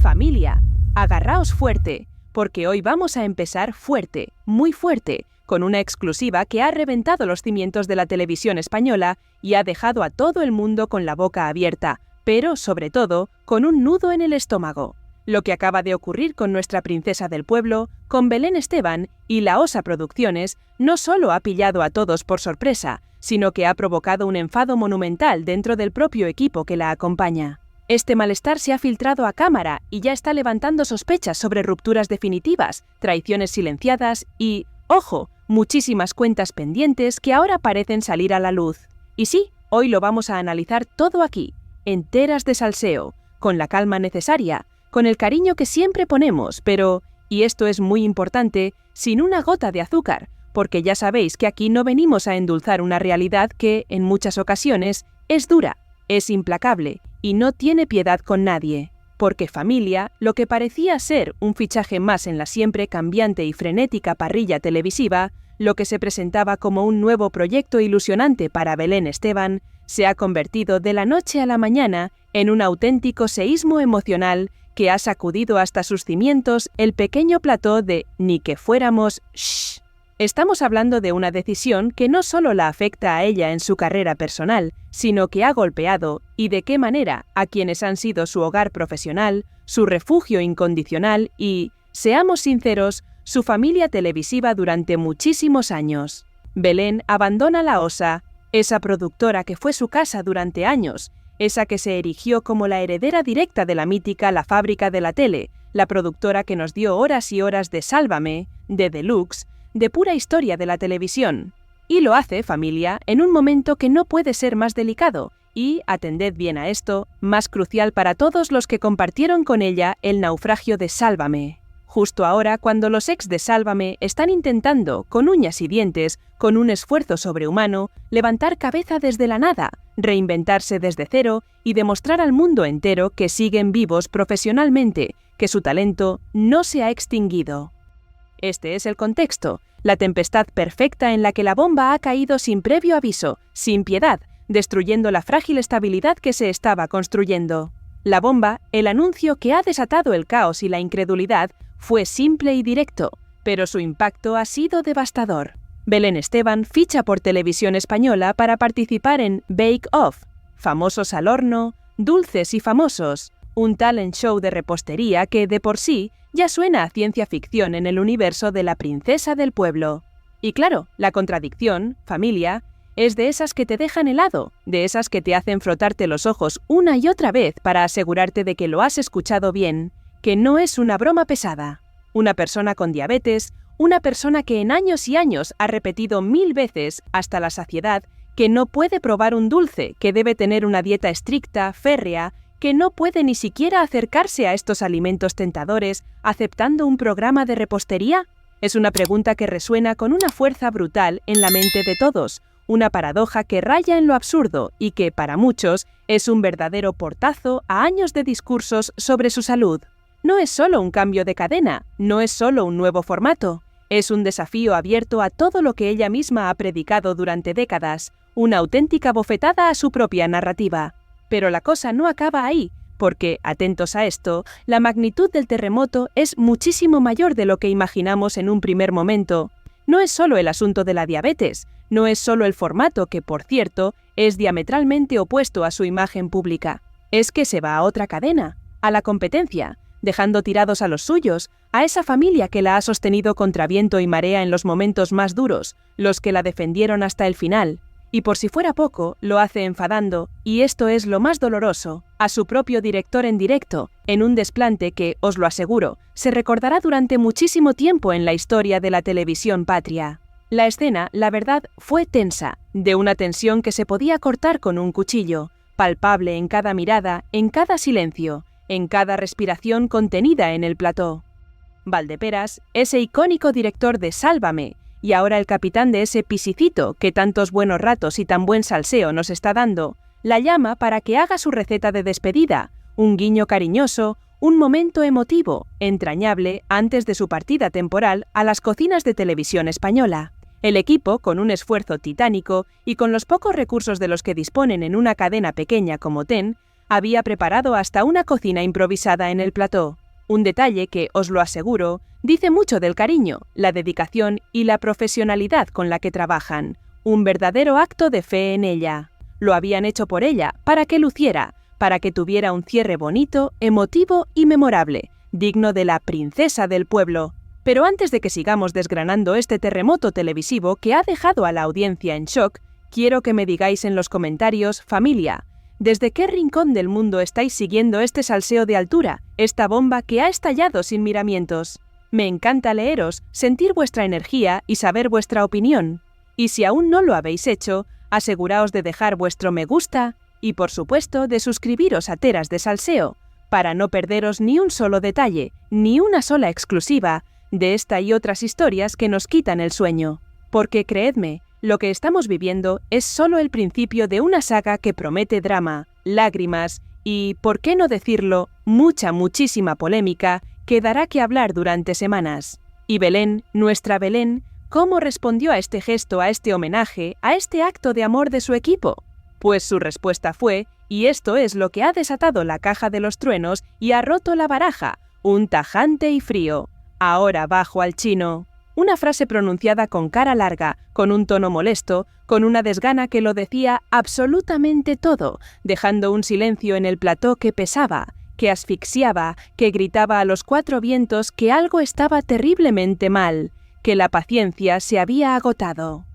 Familia, agarraos fuerte, porque hoy vamos a empezar fuerte, muy fuerte, con una exclusiva que ha reventado los cimientos de la televisión española y ha dejado a todo el mundo con la boca abierta, pero, sobre todo, con un nudo en el estómago. Lo que acaba de ocurrir con nuestra princesa del pueblo, con Belén Esteban y La Osa Producciones, no solo ha pillado a todos por sorpresa, sino que ha provocado un enfado monumental dentro del propio equipo que la acompaña. Este malestar se ha filtrado a cámara y ya está levantando sospechas sobre rupturas definitivas, traiciones silenciadas y, ojo, muchísimas cuentas pendientes que ahora parecen salir a la luz. Y sí, hoy lo vamos a analizar todo aquí, enteras de salseo, con la calma necesaria, con el cariño que siempre ponemos, pero, y esto es muy importante, sin una gota de azúcar, porque ya sabéis que aquí no venimos a endulzar una realidad que, en muchas ocasiones, es dura, es implacable y no tiene piedad con nadie. Porque Familia, lo que parecía ser un fichaje más en la siempre cambiante y frenética parrilla televisiva, lo que se presentaba como un nuevo proyecto ilusionante para Belén Esteban, se ha convertido de la noche a la mañana en un auténtico seísmo emocional que ha sacudido hasta sus cimientos el pequeño plató de Ni que fuéramos shh. Estamos hablando de una decisión que no solo la afecta a ella en su carrera personal, sino que ha golpeado, y de qué manera, a quienes han sido su hogar profesional, su refugio incondicional y, seamos sinceros, su familia televisiva durante muchísimos años. Belén abandona La Osa, esa productora que fue su casa durante años, esa que se erigió como la heredera directa de la mítica La Fábrica de la Tele, la productora que nos dio horas y horas de Sálvame, de Deluxe, de pura historia de la televisión. Y lo hace, Familia, en un momento que no puede ser más delicado y, atended bien a esto, más crucial para todos los que compartieron con ella el naufragio de Sálvame. Justo ahora, cuando los ex de Sálvame están intentando, con uñas y dientes, con un esfuerzo sobrehumano, levantar cabeza desde la nada, reinventarse desde cero y demostrar al mundo entero que siguen vivos profesionalmente, que su talento no se ha extinguido. Este es el contexto, la tempestad perfecta en la que la bomba ha caído sin previo aviso, sin piedad, destruyendo la frágil estabilidad que se estaba construyendo. La bomba, el anuncio que ha desatado el caos y la incredulidad, fue simple y directo, pero su impacto ha sido devastador. Belén Esteban ficha por Televisión Española para participar en Bake Off, Famosos al Horno, Dulces y Famosos, un talent show de repostería que, de por sí, ya suena a ciencia ficción en el universo de la princesa del pueblo. Y claro, la contradicción, Familia, es de esas que te dejan helado, de esas que te hacen frotarte los ojos una y otra vez para asegurarte de que lo has escuchado bien, que no es una broma pesada. Una persona con diabetes, una persona que en años y años ha repetido 1000 veces, hasta la saciedad, que no puede probar un dulce, que debe tener una dieta estricta, férrea, que no puede ni siquiera acercarse a estos alimentos tentadores aceptando un programa de repostería? Es una pregunta que resuena con una fuerza brutal en la mente de todos, una paradoja que raya en lo absurdo y que, para muchos, es un verdadero portazo a años de discursos sobre su salud. No es solo un cambio de cadena, no es solo un nuevo formato, es un desafío abierto a todo lo que ella misma ha predicado durante décadas, una auténtica bofetada a su propia narrativa. Pero la cosa no acaba ahí, porque, atentos a esto, la magnitud del terremoto es muchísimo mayor de lo que imaginamos en un primer momento. No es solo el asunto de la diabetes, no es solo el formato que, por cierto, es diametralmente opuesto a su imagen pública. Es que se va a otra cadena, a la competencia, dejando tirados a los suyos, a esa familia que la ha sostenido contra viento y marea en los momentos más duros, los que la defendieron hasta el final. Y por si fuera poco, lo hace enfadando, y esto es lo más doloroso, a su propio director en directo, en un desplante que, os lo aseguro, se recordará durante muchísimo tiempo en la historia de la televisión patria. La escena, la verdad, fue tensa, de una tensión que se podía cortar con un cuchillo, palpable en cada mirada, en cada silencio, en cada respiración contenida en el plató. Valdeperas, ese icónico director de Sálvame, y ahora el capitán de ese pisicito que tantos buenos ratos y tan buen salseo nos está dando, la llama para que haga su receta de despedida, un guiño cariñoso, un momento emotivo, entrañable antes de su partida temporal a las cocinas de Televisión Española. El equipo, con un esfuerzo titánico y con los pocos recursos de los que disponen en una cadena pequeña como TEN, Había preparado hasta una cocina improvisada en el plató. Un detalle que, os lo aseguro, dice mucho del cariño, la dedicación y la profesionalidad con la que trabajan. Un verdadero acto de fe en ella. Lo habían hecho por ella, para que luciera, para que tuviera un cierre bonito, emotivo y memorable, digno de la princesa del pueblo. Pero antes de que sigamos desgranando este terremoto televisivo que ha dejado a la audiencia en shock, quiero que me digáis en los comentarios, familia, ¿desde qué rincón del mundo estáis siguiendo este salseo de altura, esta bomba que ha estallado sin miramientos? Me encanta leeros, sentir vuestra energía y saber vuestra opinión. Y si aún no lo habéis hecho, aseguraos de dejar vuestro me gusta y, por supuesto, de suscribiros a Teras de Salseo, para no perderos ni un solo detalle, ni una sola exclusiva de esta y otras historias que nos quitan el sueño. Porque creedme, lo que estamos viviendo es solo el principio de una saga que promete drama, lágrimas y, por qué no decirlo, muchísima polémica que dará que hablar durante semanas. Y Belén, nuestra Belén, ¿cómo respondió a este gesto, a este homenaje, a este acto de amor de su equipo? Pues su respuesta fue, y esto es lo que ha desatado la caja de los truenos y ha roto la baraja, un tajante y frío: ahora bajo al chino. Una frase pronunciada con cara larga, con un tono molesto, con una desgana que lo decía absolutamente todo, dejando un silencio en el plató que pesaba, que asfixiaba, que gritaba a los cuatro vientos que algo estaba terriblemente mal, que la paciencia se había agotado.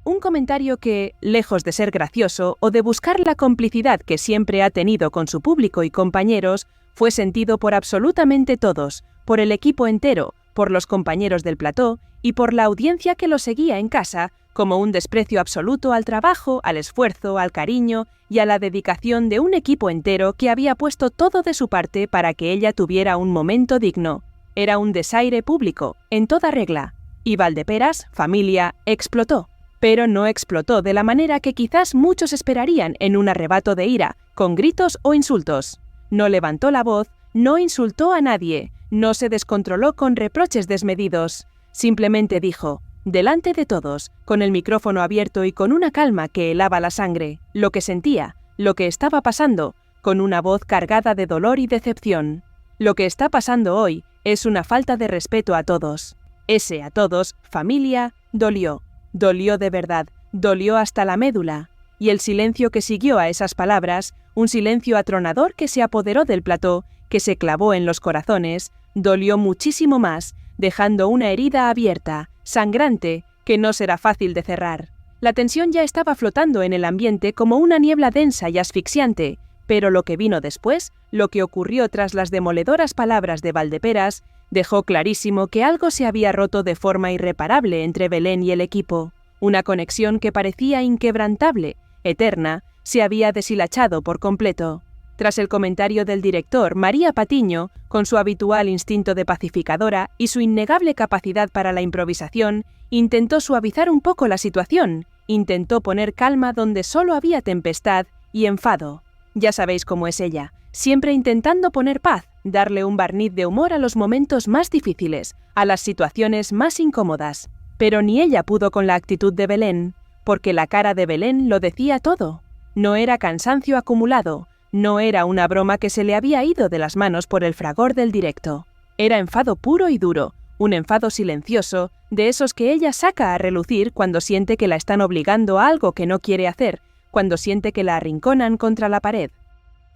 Un comentario que, lejos de ser gracioso o de buscar la complicidad que siempre ha tenido con su público y compañeros, fue sentido por absolutamente todos, por el equipo entero, por los compañeros del plató y por la audiencia que lo seguía en casa, como un desprecio absoluto al trabajo, al esfuerzo, al cariño y a la dedicación de un equipo entero que había puesto todo de su parte para que ella tuviera un momento digno. Era un desaire público, en toda regla. Y Valdeperas, familia, explotó. Pero no explotó de la manera que quizás muchos esperarían en un arrebato de ira, con gritos o insultos. No levantó la voz, no insultó a nadie, no se descontroló con reproches desmedidos. Simplemente dijo, delante de todos, con el micrófono abierto y con una calma que helaba la sangre, lo que sentía, lo que estaba pasando, con una voz cargada de dolor y decepción. Lo que está pasando hoy es una falta de respeto a todos. Ese a todos, familia, dolió. Dolió de verdad, dolió hasta la médula. Y el silencio que siguió a esas palabras, un silencio atronador que se apoderó del plató, que se clavó en los corazones, dolió muchísimo más, dejando una herida abierta, sangrante, que no será fácil de cerrar. La tensión ya estaba flotando en el ambiente como una niebla densa y asfixiante, pero lo que vino después, lo que ocurrió tras las demoledoras palabras de Valdeperas, dejó clarísimo que algo se había roto de forma irreparable entre Belén y el equipo. Una conexión que parecía inquebrantable, eterna, se había deshilachado por completo. Tras el comentario del director, María Patiño, con su habitual instinto de pacificadora y su innegable capacidad para la improvisación, intentó suavizar un poco la situación, intentó poner calma donde solo había tempestad y enfado. Ya sabéis cómo es ella, siempre intentando poner paz, darle un barniz de humor a los momentos más difíciles, a las situaciones más incómodas. Pero ni ella pudo con la actitud de Belén, porque la cara de Belén lo decía todo. No era cansancio acumulado, no era una broma que se le había ido de las manos por el fragor del directo. Era enfado puro y duro, un enfado silencioso, de esos que ella saca a relucir cuando siente que la están obligando a algo que no quiere hacer, cuando siente que la arrinconan contra la pared.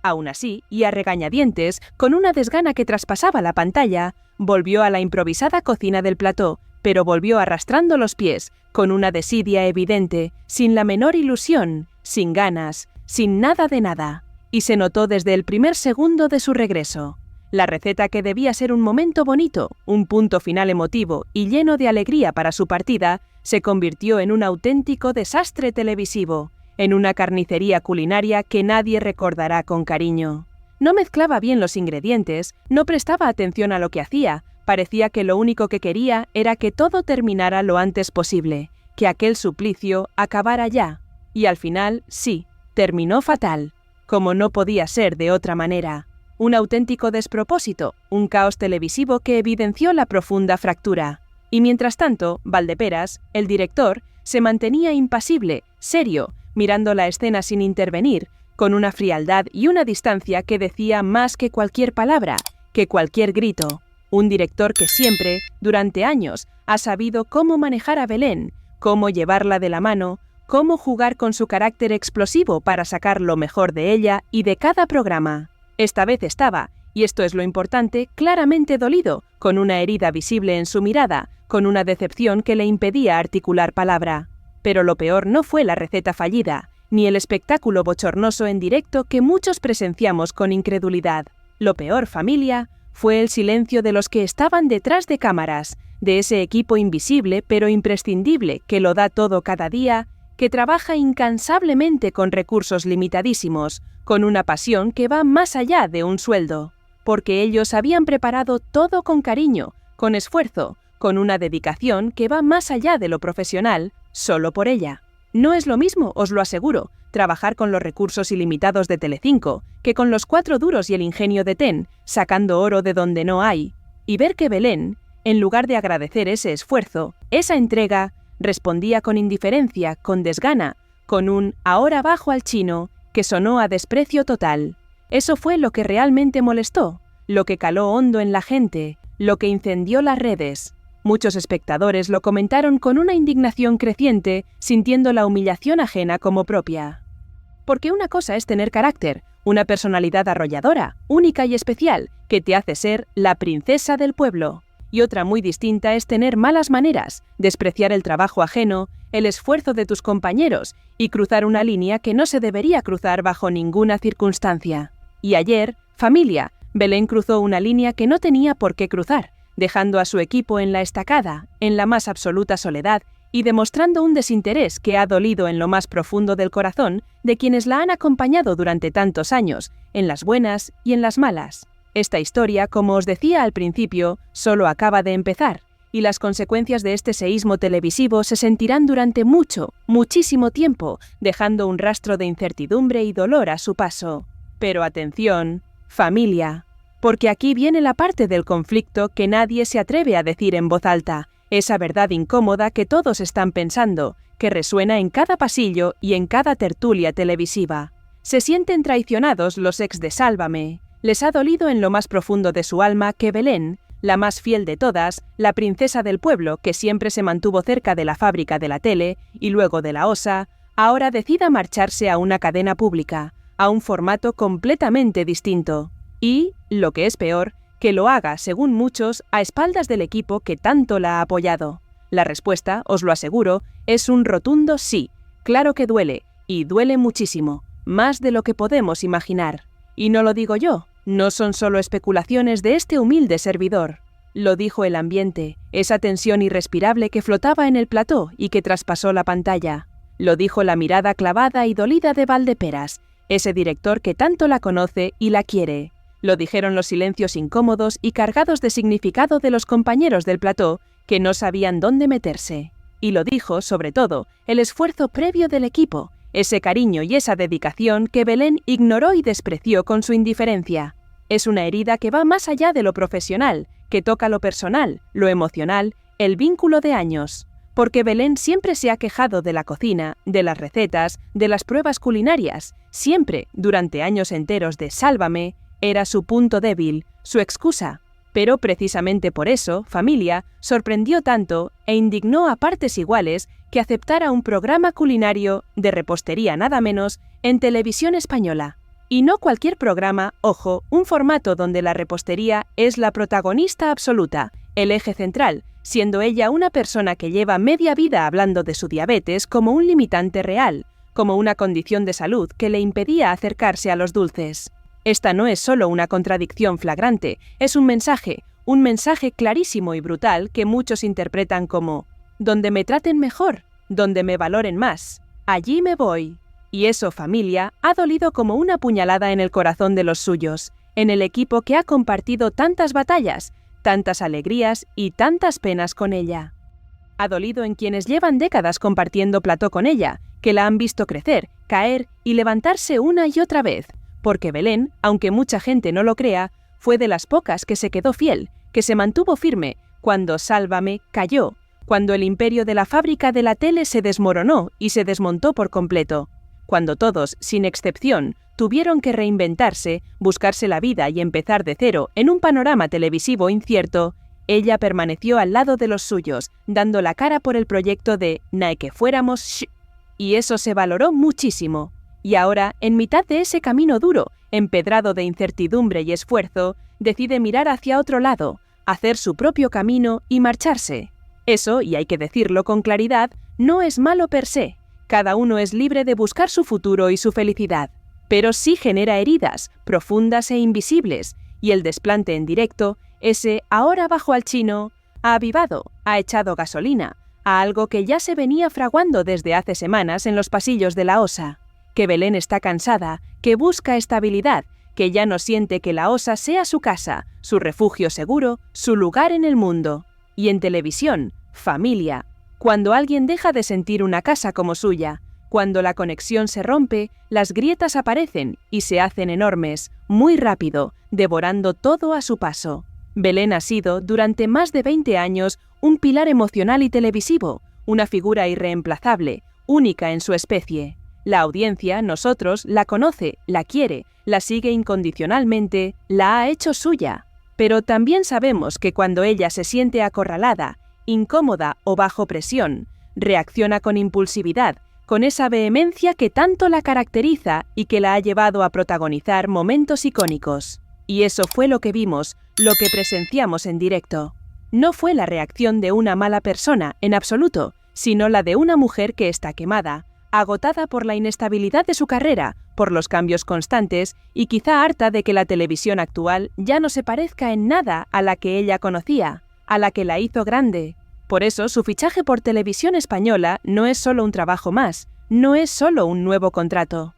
Aún así, y a regañadientes, con una desgana que traspasaba la pantalla, volvió a la improvisada cocina del plató, pero volvió arrastrando los pies, con una desidia evidente, sin la menor ilusión, sin ganas, sin nada de nada. Y se notó desde el primer segundo de su regreso. La receta que debía ser un momento bonito, un punto final emotivo y lleno de alegría para su partida, se convirtió en un auténtico desastre televisivo, en una carnicería culinaria que nadie recordará con cariño. No mezclaba bien los ingredientes, no prestaba atención a lo que hacía, parecía que lo único que quería era que todo terminara lo antes posible, que aquel suplicio acabara ya. Y al final, sí, terminó fatal, como no podía ser de otra manera. Un auténtico despropósito, un caos televisivo que evidenció la profunda fractura. Y mientras tanto, Valdeperas, el director, se mantenía impasible, serio, mirando la escena sin intervenir, con una frialdad y una distancia que decía más que cualquier palabra, que cualquier grito. Un director que siempre, durante años, ha sabido cómo manejar a Belén, cómo llevarla de la mano, cómo jugar con su carácter explosivo para sacar lo mejor de ella y de cada programa. Esta vez estaba, y esto es lo importante, claramente dolido, con una herida visible en su mirada, con una decepción que le impedía articular palabra. Pero lo peor no fue la receta fallida, ni el espectáculo bochornoso en directo que muchos presenciamos con incredulidad. Lo peor, familia, fue el silencio de los que estaban detrás de cámaras, de ese equipo invisible pero imprescindible que lo da todo cada día, que trabaja incansablemente con recursos limitadísimos, con una pasión que va más allá de un sueldo, porque ellos habían preparado todo con cariño, con esfuerzo, con una dedicación que va más allá de lo profesional, solo por ella. No es lo mismo, os lo aseguro, trabajar con los recursos ilimitados de Telecinco, que con los 4 duros y el ingenio de TEN, sacando oro de donde no hay, y ver que Belén, en lugar de agradecer ese esfuerzo, esa entrega, respondía con indiferencia, con desgana, con un «ahora bajo al chino», que sonó a desprecio total. Eso fue lo que realmente molestó, lo que caló hondo en la gente, lo que incendió las redes. Muchos espectadores lo comentaron con una indignación creciente, sintiendo la humillación ajena como propia. Porque una cosa es tener carácter, una personalidad arrolladora, única y especial, que te hace ser la princesa del pueblo. Y otra muy distinta es tener malas maneras, despreciar el trabajo ajeno, el esfuerzo de tus compañeros y cruzar una línea que no se debería cruzar bajo ninguna circunstancia. Y ayer, familia, Belén cruzó una línea que no tenía por qué cruzar, dejando a su equipo en la estacada, en la más absoluta soledad y demostrando un desinterés que ha dolido en lo más profundo del corazón de quienes la han acompañado durante tantos años, en las buenas y en las malas. Esta historia, como os decía al principio, solo acaba de empezar, y las consecuencias de este seísmo televisivo se sentirán durante muchísimo tiempo, dejando un rastro de incertidumbre y dolor a su paso. Pero atención, familia, porque aquí viene la parte del conflicto que nadie se atreve a decir en voz alta, esa verdad incómoda que todos están pensando, que resuena en cada pasillo y en cada tertulia televisiva. Se sienten traicionados los ex de Sálvame. Les ha dolido en lo más profundo de su alma que Belén, la más fiel de todas, la princesa del pueblo que siempre se mantuvo cerca de la fábrica de la tele y luego de la OSA, ahora decida marcharse a una cadena pública, a un formato completamente distinto. Y, lo que es peor, que lo haga, según muchos, a espaldas del equipo que tanto la ha apoyado. La respuesta, os lo aseguro, es un rotundo sí. Claro que duele, y duele muchísimo, más de lo que podemos imaginar. Y no lo digo yo, no son solo especulaciones de este humilde servidor. Lo dijo el ambiente, esa tensión irrespirable que flotaba en el plató y que traspasó la pantalla. Lo dijo la mirada clavada y dolida de Valdeperas, ese director que tanto la conoce y la quiere. Lo dijeron los silencios incómodos y cargados de significado de los compañeros del plató que no sabían dónde meterse. Y lo dijo, sobre todo, el esfuerzo previo del equipo, ese cariño y esa dedicación que Belén ignoró y despreció con su indiferencia. Es una herida que va más allá de lo profesional, que toca lo personal, lo emocional, el vínculo de años. Porque Belén siempre se ha quejado de la cocina, de las recetas, de las pruebas culinarias. Siempre, durante años enteros de Sálvame, era su punto débil, su excusa. Pero precisamente por eso, familia, sorprendió tanto e indignó a partes iguales que aceptara un programa culinario, de repostería nada menos, en televisión española. Y no cualquier programa, ojo, un formato donde la repostería es la protagonista absoluta, el eje central, siendo ella una persona que lleva media vida hablando de su diabetes como un limitante real, como una condición de salud que le impedía acercarse a los dulces. Esta no es solo una contradicción flagrante, es un mensaje clarísimo y brutal que muchos interpretan como «donde me traten mejor, donde me valoren más, allí me voy». Y eso, familia, ha dolido como una puñalada en el corazón de los suyos, en el equipo que ha compartido tantas batallas, tantas alegrías y tantas penas con ella. Ha dolido en quienes llevan décadas compartiendo plató con ella, que la han visto crecer, caer y levantarse una y otra vez, porque Belén, aunque mucha gente no lo crea, fue de las pocas que se quedó fiel, que se mantuvo firme, cuando Sálvame cayó, cuando el imperio de la fábrica de la tele se desmoronó y se desmontó por completo, cuando todos, sin excepción, tuvieron que reinventarse, buscarse la vida y empezar de cero en un panorama televisivo incierto, ella permaneció al lado de los suyos, dando la cara por el proyecto de Nae que fuéramos y eso se valoró muchísimo. Y ahora, en mitad de ese camino duro, empedrado de incertidumbre y esfuerzo, decide mirar hacia otro lado, hacer su propio camino y marcharse. Eso, y hay que decirlo con claridad, no es malo per se. Cada uno es libre de buscar su futuro y su felicidad. Pero sí genera heridas, profundas e invisibles, y el desplante en directo, ese ahora bajo al chino, ha avivado, ha echado gasolina, a algo que ya se venía fraguando desde hace semanas en los pasillos de la OSA. Que Belén está cansada, que busca estabilidad, que ya no siente que la OSA sea su casa, su refugio seguro, su lugar en el mundo. Y en televisión, familia. Cuando alguien deja de sentir una casa como suya, cuando la conexión se rompe, las grietas aparecen y se hacen enormes, muy rápido, devorando todo a su paso. Belén ha sido, durante más de 20 años, un pilar emocional y televisivo, una figura irreemplazable, única en su especie. La audiencia, nosotros, la conoce, la quiere, la sigue incondicionalmente, la ha hecho suya. Pero también sabemos que cuando ella se siente acorralada, incómoda o bajo presión, reacciona con impulsividad, con esa vehemencia que tanto la caracteriza y que la ha llevado a protagonizar momentos icónicos. Y eso fue lo que vimos, lo que presenciamos en directo. No fue la reacción de una mala persona, en absoluto, sino la de una mujer que está quemada, agotada por la inestabilidad de su carrera, por los cambios constantes y quizá harta de que la televisión actual ya no se parezca en nada a la que ella conocía, a la que la hizo grande. Por eso su fichaje por Televisión Española no es solo un trabajo más, no es solo un nuevo contrato.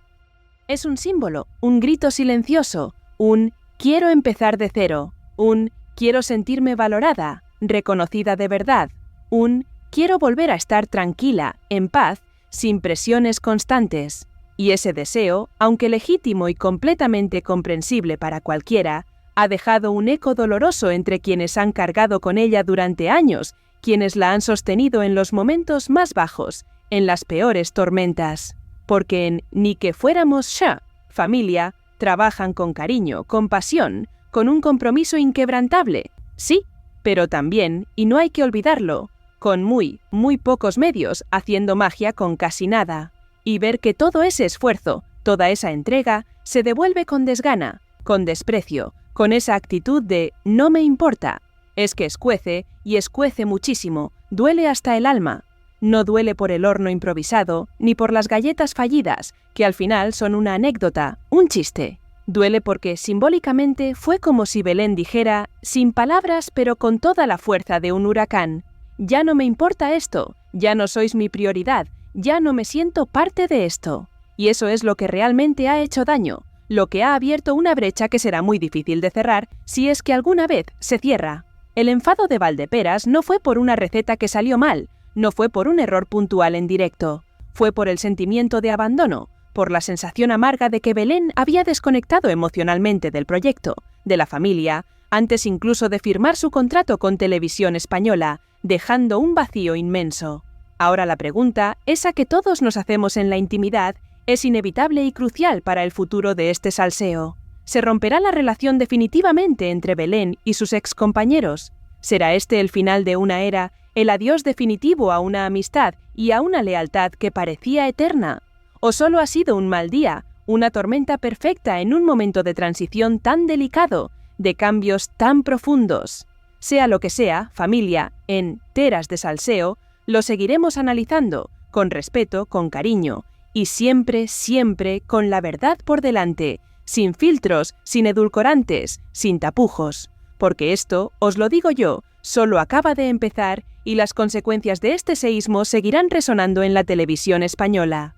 Es un símbolo, un grito silencioso, un quiero empezar de cero, un quiero sentirme valorada, reconocida de verdad, un quiero volver a estar tranquila, en paz, sin presiones constantes. Y ese deseo, aunque legítimo y completamente comprensible para cualquiera, ha dejado un eco doloroso entre quienes han cargado con ella durante años, quienes la han sostenido en los momentos más bajos, en las peores tormentas. Porque en Ni que fuéramos familia, trabajan con cariño, con pasión, con un compromiso inquebrantable. Sí, pero también, y no hay que olvidarlo, con muy pocos medios, haciendo magia con casi nada. Y ver que todo ese esfuerzo, toda esa entrega, se devuelve con desgana, con desprecio, con esa actitud de no me importa. Es que escuece, y escuece muchísimo, duele hasta el alma. No duele por el horno improvisado, ni por las galletas fallidas, que al final son una anécdota, un chiste. Duele porque simbólicamente fue como si Belén dijera, sin palabras pero con toda la fuerza de un huracán, ya no me importa esto, ya no sois mi prioridad, ya no me siento parte de esto. Y eso es lo que realmente ha hecho daño, lo que ha abierto una brecha que será muy difícil de cerrar si es que alguna vez se cierra. El enfado de Valdeperas no fue por una receta que salió mal, no fue por un error puntual en directo, fue por el sentimiento de abandono, por la sensación amarga de que Belén había desconectado emocionalmente del proyecto, de la familia, antes incluso de firmar su contrato con Televisión Española, dejando un vacío inmenso. Ahora la pregunta, esa que todos nos hacemos en la intimidad, es inevitable y crucial para el futuro de este salseo. ¿Se romperá la relación definitivamente entre Belén y sus excompañeros? ¿Será este el final de una era, el adiós definitivo a una amistad y a una lealtad que parecía eterna? ¿O solo ha sido un mal día, una tormenta perfecta en un momento de transición tan delicado, de cambios tan profundos? Sea lo que sea, familia, en Teras de Salseo, lo seguiremos analizando, con respeto, con cariño, y siempre, siempre con la verdad por delante, sin filtros, sin edulcorantes, sin tapujos. Porque esto, os lo digo yo, solo acaba de empezar y las consecuencias de este seísmo seguirán resonando en la televisión española.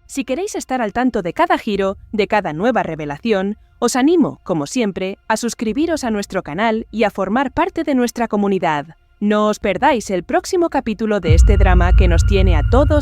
Si queréis estar al tanto de cada giro, de cada nueva revelación, os animo, como siempre, a suscribiros a nuestro canal y a formar parte de nuestra comunidad. No os perdáis el próximo capítulo de este drama que nos tiene a todos